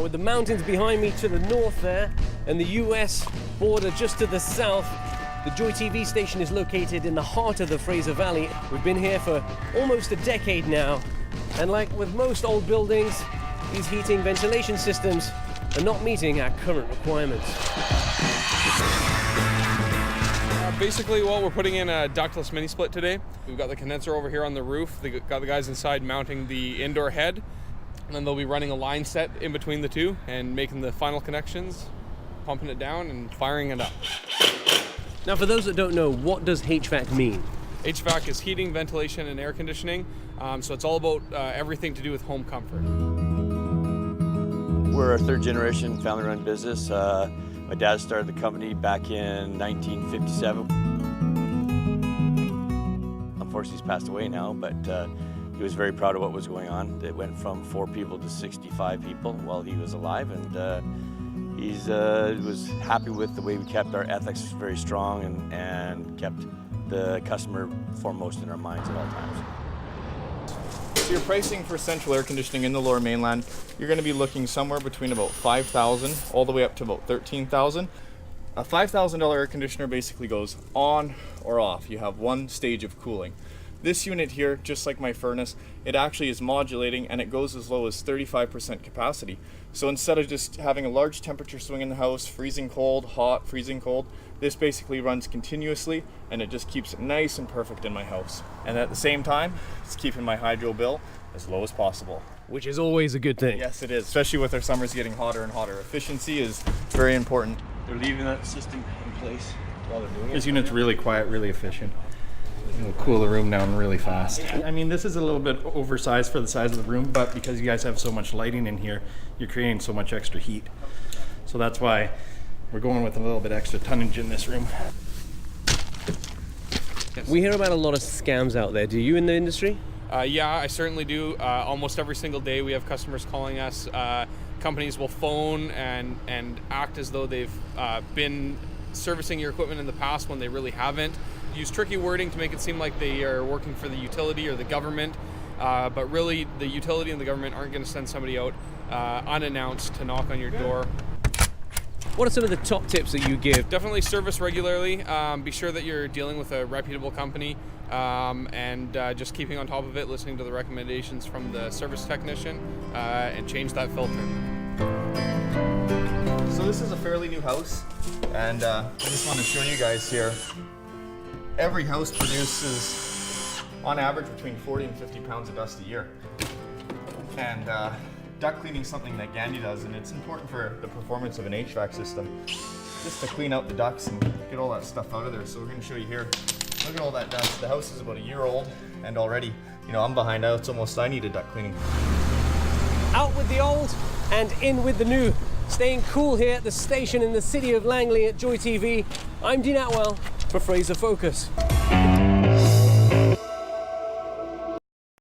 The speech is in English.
Now with the mountains behind me to the north there, and the US border just to the south, the Joy TV station is located in the heart of the Fraser Valley. We've been here for almost a decade now, and like with most old buildings, these heating ventilation systems are not meeting our current requirements. Basically, well, we're putting in a ductless mini split today. We've got the condenser over here on the roof. They got the guys inside mounting the indoor head, and then they'll be running a line set in between the two and making the final connections, pumping it down and firing it up. Now, for those that don't know, what does HVAC mean? HVAC is heating, ventilation, and air conditioning. So it's all about everything to do with home comfort. We're a third-generation family-run business. My dad started the company back in 1957. Unfortunately, he's passed away now, but he was very proud of what was going on. It went from 4 people to 65 people while he was alive, and he was happy with the way we kept our ethics very strong and kept the customer foremost in our minds at all times. So your pricing for central air conditioning in the Lower Mainland, you're going to be looking somewhere between about $5,000 all the way up to about $13,000. A $5,000 air conditioner basically goes on or off. You have one stage of cooling. This unit here, just like my furnace, it actually is modulating and it goes as low as 35% capacity. So instead of just having a large temperature swing in the house, freezing cold, hot, freezing cold, this basically runs continuously and it just keeps it nice and perfect in my house. And at the same time, it's keeping my hydro bill as low as possible. Which is always a good thing. Yes, it is, especially with our summers getting hotter and hotter. Efficiency is very important. They're leaving that system in place while they're doing it. This unit's really quiet, really efficient. It'll cool the room down really fast. I mean, this is a little bit oversized for the size of the room, but because you guys have so much lighting in here, you're creating so much extra heat. So that's why we're going with a little bit extra tonnage in this room. We hear about a lot of scams out there. Do you in the industry? Yeah, I certainly do. Almost every single day we have customers calling us. Companies will phone and act as though they've been servicing your equipment in the past when they really haven't. Use tricky wording to make it seem like they are working for the utility or the government, but really the utility and the government aren't going to send somebody out unannounced to knock on your door. What are some of the top tips that you give? Definitely service regularly. Be sure that you're dealing with a reputable company, and just keeping on top of it, listening to the recommendations from the service technician, and change that filter. So this is a fairly new house, and I just want to show you guys here. Every house produces, on average, between 40 and 50 pounds of dust a year. And duct cleaning is something that Gandy does, and it's important for the performance of an HVAC system, just to clean out the ducts and get all that stuff out of there. So we're going to show you here. Look at all that dust. The house is about a year old, and already, I'm behind out. It's almost I need a duct cleaning. Out with the old and in with the new. Staying cool here at the station in the city of Langley at Joy TV. I'm Dean Atwell for Fraser Focus.